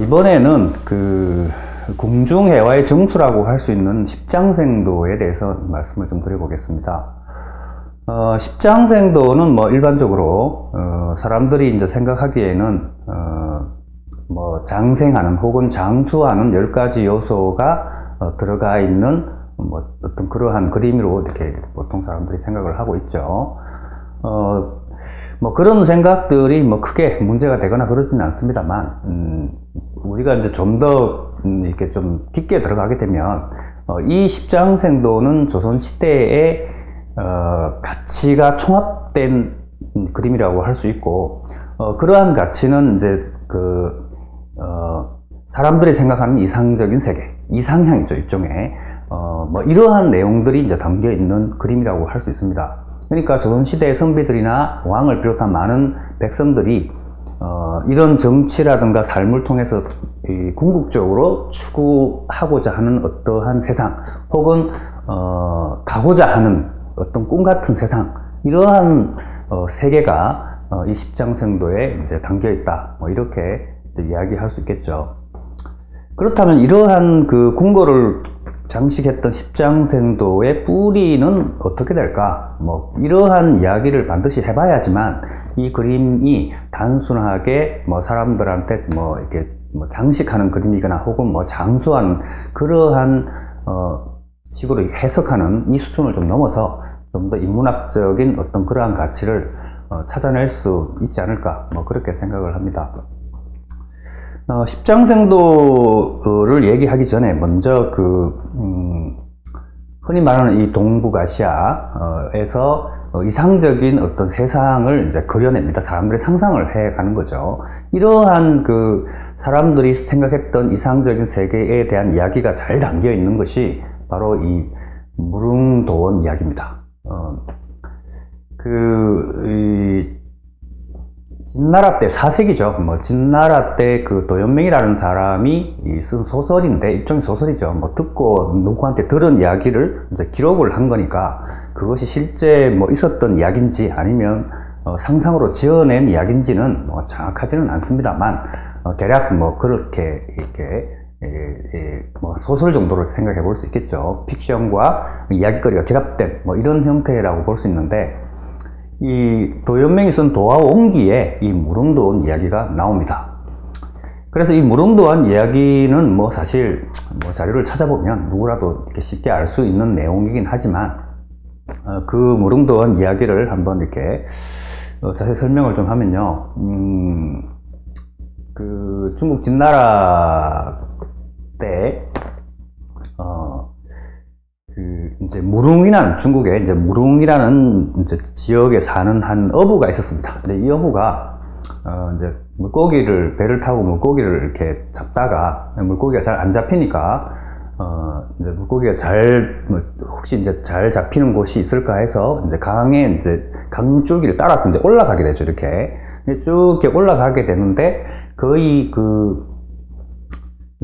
이번에는 그 궁중해와의 정수라고 할 수 있는 십장생도에 대해서 말씀을 좀 드려보겠습니다. 십장생도는 뭐 일반적으로 사람들이 이제 생각하기에는 뭐 장생하는 혹은 장수하는 10가지 요소가 들어가 있는 뭐 어떤 그러한 그림으로 이렇게 보통 사람들이 생각을 하고 있죠. 뭐 그런 생각들이 뭐 크게 문제가 되거나 그러지는 않습니다만, 우리가 이제 좀 더 이렇게 좀 깊게 들어가게 되면, 이 십장생도는 조선시대의 가치가 총합된 그림이라고 할 수 있고, 그러한 가치는 이제 사람들이 생각하는 이상적인 세계, 이상향이죠, 일종의. 뭐 이러한 내용들이 이제 담겨 있는 그림이라고 할 수 있습니다. 그러니까 조선시대의 선비들이나 왕을 비롯한 많은 백성들이 이런 정치라든가 삶을 통해서 궁극적으로 추구하고자 하는 어떠한 세상, 혹은 가고자 하는 어떤 꿈 같은 세상, 이러한 세계가 이 십장생도에 이제 담겨 있다, 뭐 이렇게 이야기할 수 있겠죠. 그렇다면 이러한 그 궁궐을 장식했던 십장생도의 뿌리는 어떻게 될까? 뭐 이러한 이야기를 반드시 해봐야지만 이 그림이 단순하게 뭐 사람들한테 뭐 이렇게 뭐 장식하는 그림이거나 혹은 뭐 장수하는 그러한 식으로 해석하는 이 수준을 좀 넘어서 좀 더 인문학적인 어떤 그러한 가치를 찾아낼 수 있지 않을까, 뭐 그렇게 생각을 합니다. 십장생도를 얘기하기 전에 먼저 흔히 말하는 이 동북아시아에서 이상적인 어떤 세상을 이제 그려냅니다. 사람들이 상상을 해 가는 거죠. 이러한 사람들이 생각했던 이상적인 세계에 대한 이야기가 잘 담겨 있는 것이 바로 이 무릉도원 이야기입니다. 진나라 때, 4세기죠. 뭐 진나라 때 도연명이라는 사람이 쓴 소설인데, 일종의 소설이죠. 뭐 듣고 누구한테 들은 이야기를 이제 기록을 한 거니까 그것이 실제 뭐 있었던 이야기인지 아니면 상상으로 지어낸 이야기인지는 뭐 정확하지는 않습니다만, 대략 뭐 그렇게 이렇게 뭐 소설 정도로 생각해 볼 수 있겠죠. 픽션과 이야기거리가 결합된 뭐 이런 형태라고 볼 수 있는데, 이 도연명이 쓴 도화옹기에 이 무릉도원 이야기가 나옵니다. 그래서 이 무릉도원 이야기는 뭐 사실 뭐 자료를 찾아보면 누구라도 이렇게 쉽게 알 수 있는 내용이긴 하지만, 그 무릉도원 이야기를 한번 이렇게 자세히 설명을 좀 하면요, 중국 진나라 때 이제 무릉이라는, 중국에 이제 무릉이라는 이제 지역에 사는 한 어부가 있었습니다. 근데 이 어부가 이제 배를 타고 물고기를 이렇게 잡다가 물고기가 잘 안 잡히니까 이제 물고기가 혹시 이제 잘 잡히는 곳이 있을까 해서 이제 강줄기를 따라서 이제 올라가게 되죠. 이렇게 쭉 이렇게 올라가게 되는데, 거의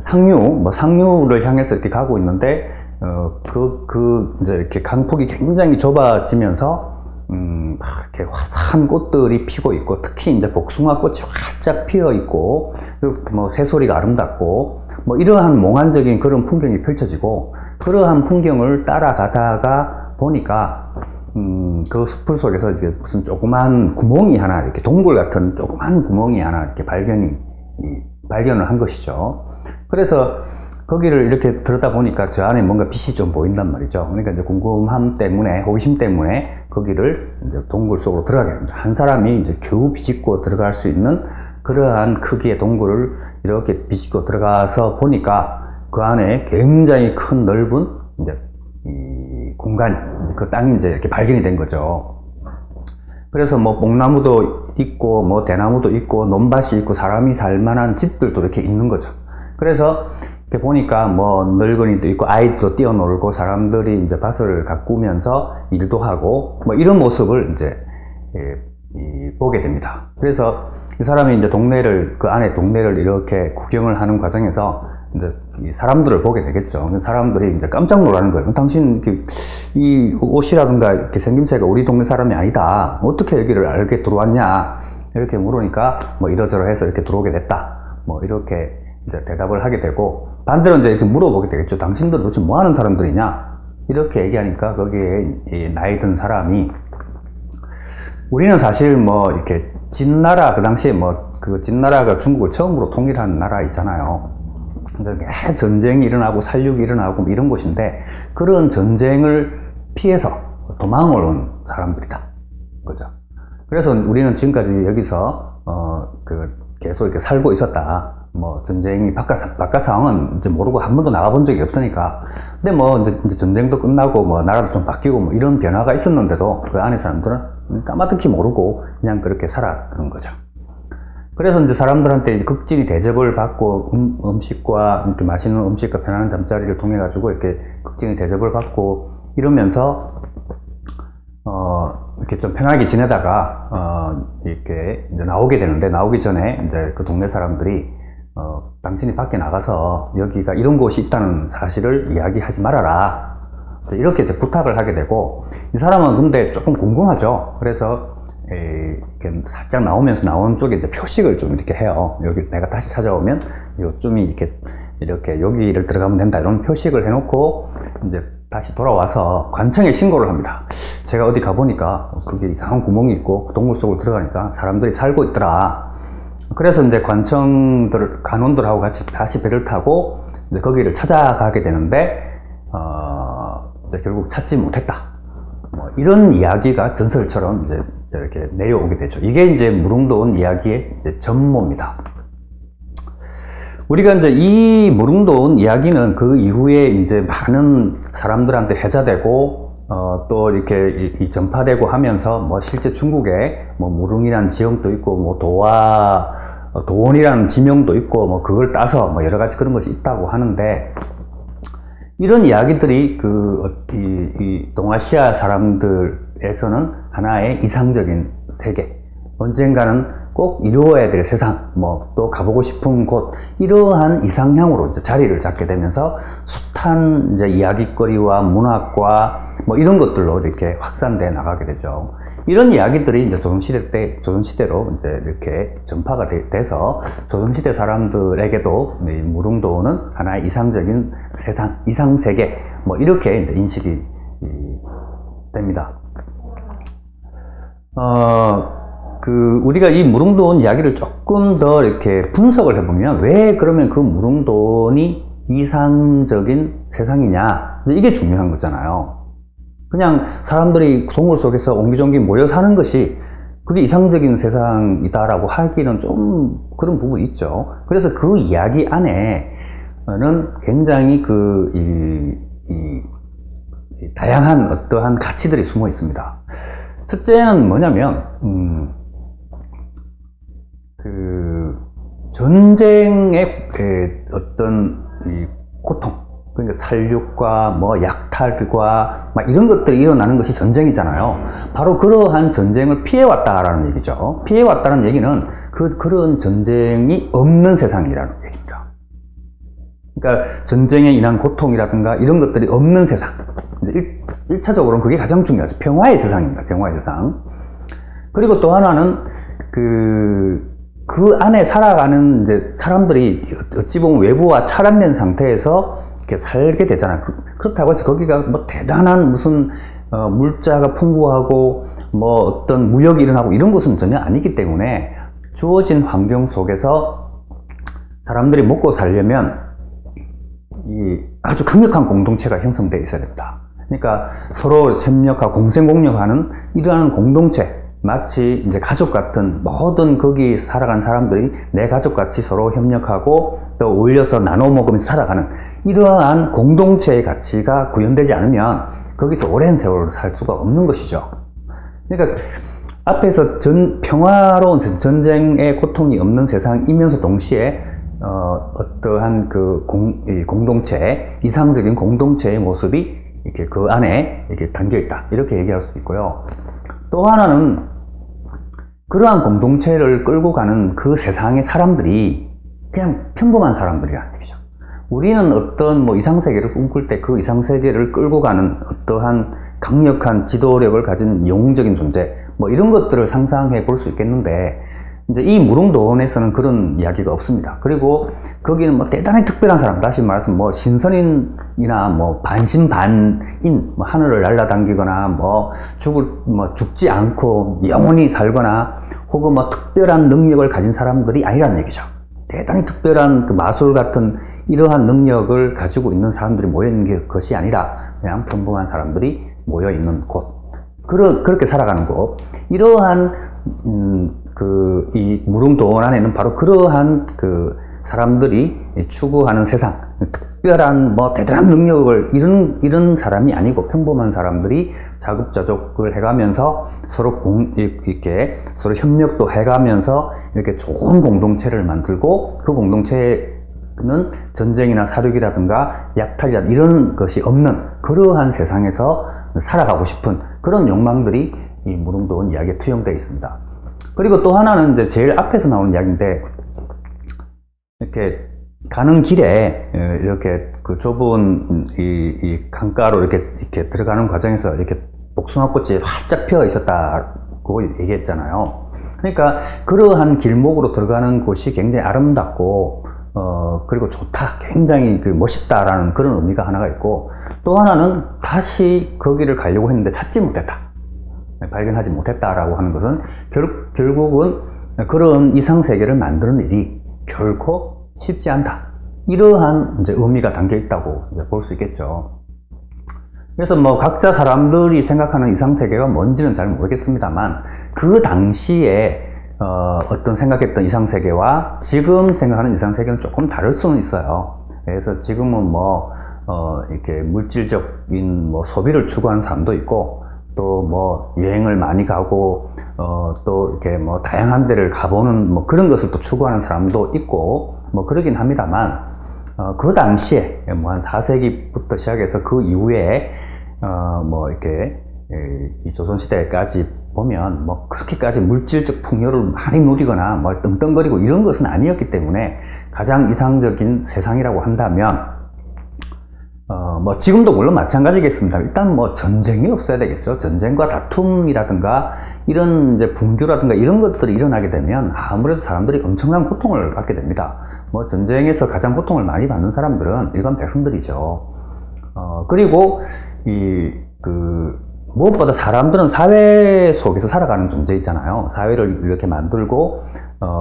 상류를 향해서 이렇게 가고 있는데, 이제 이렇게 강폭이 굉장히 좁아지면서, 이렇게 화사한 꽃들이 피고 있고, 특히 이제 복숭아꽃이 활짝 피어 있고, 뭐 새소리가 아름답고, 뭐 이러한 몽환적인 그런 풍경이 펼쳐지고, 그러한 풍경을 따라가다가 보니까, 그 숲을 속에서 이제 무슨 조그만 구멍이 하나, 이렇게 동굴 같은 조그만 구멍이 하나 이렇게 발견을 한 것이죠. 그래서 거기를 이렇게 들여다 보니까 저 안에 뭔가 빛이 좀 보인단 말이죠. 그러니까 이제 궁금함 때문에, 호기심 때문에 거기를 이제 동굴 속으로 들어가게 됩니다. 한 사람이 이제 겨우 비집고 들어갈 수 있는 그러한 크기의 동굴을 이렇게 비집고 들어가서 보니까 그 안에 굉장히 큰 넓은 이제 이 공간, 그 땅이 이제 이렇게 발견이 된 거죠. 그래서 뭐 뽕나무도 있고, 뭐 대나무도 있고, 논밭이 있고, 사람이 살 만한 집들도 이렇게 있는 거죠. 그래서 이렇게 보니까 뭐 늙은이도 있고, 아이도 뛰어놀고, 사람들이 이제 밭을 가꾸면서 일도 하고, 뭐 이런 모습을 이제 보게 됩니다. 그래서 이 사람이 이제 그 안에 동네를 이렇게 구경을 하는 과정에서 이제 이 사람들을 보게 되겠죠. 사람들이 이제 깜짝 놀라는 거예요. 당신 이 옷이라든가 이렇게 생김새가 우리 동네 사람이 아니다. 어떻게 여기를 알게 들어왔냐? 이렇게 물으니까 뭐 이러저러해서 이렇게 들어오게 됐다. 뭐 이렇게 이제 대답을 하게 되고, 반대로 이제 이렇게 물어보게 되겠죠. 당신들은 도대체 뭐 하는 사람들이냐? 이렇게 얘기하니까 거기에 이 나이 든 사람이, 우리는 사실 뭐 이렇게 진나라, 그 당시에 뭐 그 진나라가 중국을 처음으로 통일한 나라 있잖아요. 전쟁이 일어나고 살육이 일어나고 이런 곳인데, 그런 전쟁을 피해서 도망을 온 사람들이다. 그죠? 그래서 우리는 지금까지 여기서 계속 이렇게 살고 있었다. 뭐 전쟁이 바깥 상황은 이제 모르고 한 번도 나가본 적이 없으니까. 근데 뭐 이제 전쟁도 끝나고 뭐 나라도 좀 바뀌고 뭐 이런 변화가 있었는데도 그 안에 사람들은 까마득히 모르고 그냥 그렇게 살았던 거죠. 그래서 이제 사람들한테 극진히 대접을 받고 음식과 이렇게 맛있는 음식과 편안한 잠자리를 통해 가지고 이렇게 극진히 대접을 받고 이러면서 이렇게 좀 편하게 지내다가 이렇게 이제 나오게 되는데, 나오기 전에 이제 그 동네 사람들이 당신이 밖에 나가서 여기가 이런 곳이 있다는 사실을 이야기하지 말아라, 이렇게 이제 부탁을 하게 되고, 이 사람은 근데 조금 궁금하죠. 그래서 이렇게 살짝 나오는 쪽에 이제 표식을 좀 이렇게 해요. 여기 내가 다시 찾아오면 요쯤이 이렇게 여기를 들어가면 된다, 이런 표식을 해놓고 이제 다시 돌아와서 관청에 신고를 합니다. 제가 어디 가보니까 그게 이상한 구멍이 있고 동굴 속으로 들어가니까 사람들이 살고 있더라. 그래서 이제 간원들하고 같이 다시 배를 타고 이제 거기를 찾아가게 되는데, 이제 결국 찾지 못했다. 뭐 이런 이야기가 전설처럼 이제 이렇게 내려오게 되죠. 이게 이제 무릉도원 이야기의 이제 전모입니다. 우리가 이제 이 무릉도원 이야기는 그 이후에 이제 많은 사람들한테 회자되고, 또 이렇게 전파되고 하면서, 뭐 실제 중국에 뭐 무릉이라는 지형도 있고, 뭐 도원이라는 지명도 있고, 뭐 그걸 따서 뭐 여러 가지 그런 것이 있다고 하는데, 이런 이야기들이 이 동아시아 사람들에서는 하나의 이상적인 세계, 언젠가는 꼭 이루어야 될 세상, 뭐 또 가보고 싶은 곳, 이러한 이상향으로 이제 자리를 잡게 되면서 숱한 이제 이야기거리와 문학과 뭐 이런 것들로 이렇게 확산돼 나가게 되죠. 이런 이야기들이 이제 조선시대로 이제 이렇게 전파가 돼서 조선시대 사람들에게도 이 무릉도원은 하나의 이상적인 세상, 이상세계, 뭐 이렇게 이제 인식이 됩니다. 우리가 이 무릉도원 이야기를 조금 더 이렇게 분석을 해보면, 왜 그러면 그 무릉도원이 이상적인 세상이냐, 이게 중요한 거잖아요. 그냥 사람들이 동굴 속에서 옹기종기 모여 사는 것이 그게 이상적인 세상이다라고 하기는 좀 그런 부분이 있죠. 그래서 그 이야기 안에는 굉장히 다양한 어떠한 가치들이 숨어 있습니다. 첫째는 뭐냐면, 전쟁의 어떤 이 고통, 그러니까 살육과 뭐 약탈과 막 이런 것들이 일어나는 것이 전쟁이잖아요. 바로 그러한 전쟁을 피해왔다라는 얘기죠. 피해왔다는 얘기는 그런 전쟁이 없는 세상이라는 얘기입니다. 그러니까 전쟁에 인한 고통이라든가 이런 것들이 없는 세상. 1차적으로는 그게 가장 중요하죠. 평화의 세상입니다. 평화의 세상. 그리고 또 하나는 그 안에 살아가는 이제 사람들이 어찌 보면 외부와 차단된 상태에서 이렇게 살게 되잖아요. 그렇다고 해서 거기가 뭐 대단한 무슨 물자가 풍부하고 뭐 어떤 무역이 일어나고 이런 것은 전혀 아니기 때문에, 주어진 환경 속에서 사람들이 먹고 살려면 이 아주 강력한 공동체가 형성되어 있어야 됩니다. 그러니까 서로 협력하고 공생공력하는 이러한 공동체, 마치 이제 가족 같은, 모든 거기 살아간 사람들이 내 가족같이 서로 협력하고 또 어울려서 나눠 먹으면서 살아가는 이러한 공동체의 가치가 구현되지 않으면 거기서 오랜 세월을 살 수가 없는 것이죠. 그러니까 앞에서 평화로운 전쟁의 고통이 없는 세상이면서 동시에 어떠한 공동체, 이상적인 공동체의 모습이 이렇게 그 안에 이렇게 담겨 있다, 이렇게 얘기할 수 있고요. 또 하나는 그러한 공동체를 끌고 가는 그 세상의 사람들이 그냥 평범한 사람들이라는 얘기죠. 우리는 어떤 뭐 이상세계를 꿈꿀 때 그 이상세계를 끌고 가는 어떠한 강력한 지도력을 가진 영웅적인 존재, 뭐 이런 것들을 상상해 볼 수 있겠는데, 이제 이 무릉도원에서는 그런 이야기가 없습니다. 그리고 거기는 뭐 대단히 특별한 사람, 다시 말해서 뭐 신선인이나 뭐 반신반인, 뭐 하늘을 날아다니거나 뭐 죽지 않고 영원히 살거나 혹은 뭐 특별한 능력을 가진 사람들이 아니란 얘기죠. 대단히 특별한 그 마술 같은 이러한 능력을 가지고 있는 사람들이 모여있는 것이 아니라 그냥 평범한 사람들이 모여있는 곳, 그렇게 살아가는 곳, 이러한 이 무릉도원 안에는 바로 그러한 그 사람들이 추구하는 세상, 특별한 뭐 대단한 능력을 이런 사람이 아니고 평범한 사람들이 자급자족을 해가면서 서로 이렇게 서로 협력도 해가면서 이렇게 좋은 공동체를 만들고, 그 공동체는 전쟁이나 사륙이라든가 약탈이라든가 이런 것이 없는 그러한 세상에서 살아가고 싶은 그런 욕망들이 이 무릉도원 이야기에 투영되어 있습니다. 그리고 또 하나는 이제 제일 앞에서 나오는 이야기인데, 이렇게 가는 길에 이렇게 그 좁은 이 강가로 이렇게 들어가는 과정에서 이렇게 복숭아꽃이 활짝 피어 있었다고 얘기했잖아요. 그러니까 그러한 길목으로 들어가는 곳이 굉장히 아름답고 그리고 좋다, 굉장히 멋있다라는 그런 의미가 하나가 있고, 또 하나는 다시 거기를 가려고 했는데 찾지 못했다, 발견하지 못했다라고 하는 것은 결국은 그런 이상세계를 만드는 일이 결코 쉽지 않다, 이러한 이제 의미가 담겨 있다고 볼 수 있겠죠. 그래서 뭐 각자 사람들이 생각하는 이상세계가 뭔지는 잘 모르겠습니다만, 그 당시에 어떤 생각했던 이상세계와 지금 생각하는 이상세계는 조금 다를 수는 있어요. 그래서 지금은 뭐 이렇게 물질적인 뭐 소비를 추구하는 사람도 있고, 또 뭐 여행을 많이 가고 또 이렇게 뭐 다양한 데를 가보는 뭐 그런 것을 또 추구하는 사람도 있고 뭐 그러긴 합니다만, 그 당시에 뭐 한 4세기부터 시작해서 그 이후에 뭐 이렇게 이 조선시대까지 보면 뭐 그렇게까지 물질적 풍요를 많이 누리거나 뭐 떵떵거리고 이런 것은 아니었기 때문에, 가장 이상적인 세상이라고 한다면 뭐 지금도 물론 마찬가지겠습니다. 일단 뭐 전쟁이 없어야 되겠죠. 전쟁과 다툼이라든가 이런 이제 분규라든가 이런 것들이 일어나게 되면 아무래도 사람들이 엄청난 고통을 받게 됩니다. 뭐 전쟁에서 가장 고통을 많이 받는 사람들은 일반 백성들이죠. 그리고 무엇보다 사람들은 사회 속에서 살아가는 존재 있잖아요. 사회를 이렇게 만들고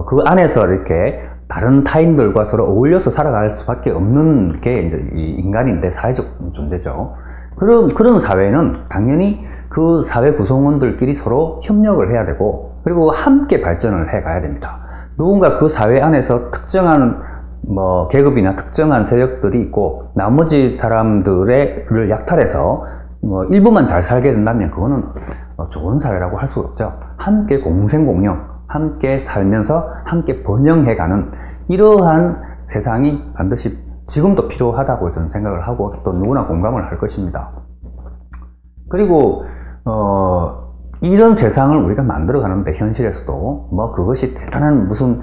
그 안에서 이렇게 다른 타인들과 서로 어울려서 살아갈 수밖에 없는 게 이제 이 인간인데, 사회적 존재죠. 그런 사회는 당연히 그 사회 구성원들끼리 서로 협력을 해야 되고, 그리고 함께 발전을 해 가야 됩니다. 누군가 그 사회 안에서 특정한 뭐 계급이나 특정한 세력들이 있고 나머지 사람들을 약탈해서 뭐 일부만 잘 살게 된다면 그거는 좋은 사회라고 할 수가 없죠. 함께 공생공명, 함께 살면서 함께 번영해가는 이러한 세상이 반드시 지금도 필요하다고 저는 생각을 하고, 또 누구나 공감을 할 것입니다. 그리고 이런 세상을 우리가 만들어 가는데, 현실에서도 뭐 그것이 대단한 무슨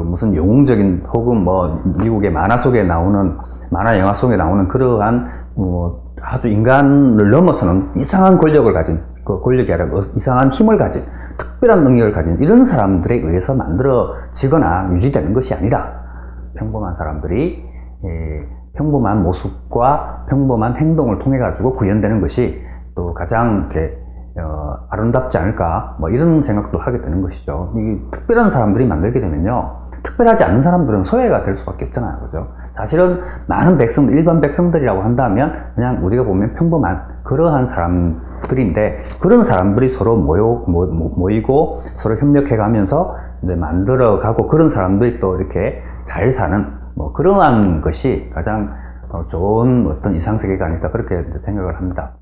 무슨 영웅적인 혹은 뭐 미국의 만화 속에 나오는, 만화 영화 속에 나오는 그러한 아주 인간을 넘어서는 이상한 권력을 가진, 그 권력이 아니라 이상한 힘을 가진, 특별한 능력을 가진 이런 사람들에 의해서 만들어지거나 유지되는 것이 아니라, 평범한 사람들이 평범한 모습과 평범한 행동을 통해 가지고 구현되는 것이 또 가장 이렇게 아름답지 않을까, 뭐 이런 생각도 하게 되는 것이죠. 이 특별한 사람들이 만들게 되면요, 특별하지 않은 사람들은 소외가 될 수밖에 없잖아요. 그죠? 사실은 많은 백성들, 일반 백성들이라고 한다면 그냥 우리가 보면 평범한 그러한 사람들인데, 그런 사람들이 서로 모이고 서로 협력해 가면서 이제 만들어 가고, 그런 사람들이 또 이렇게 잘 사는 뭐 그러한 것이 가장 좋은 어떤 이상세계가 아닐까, 그렇게 생각을 합니다.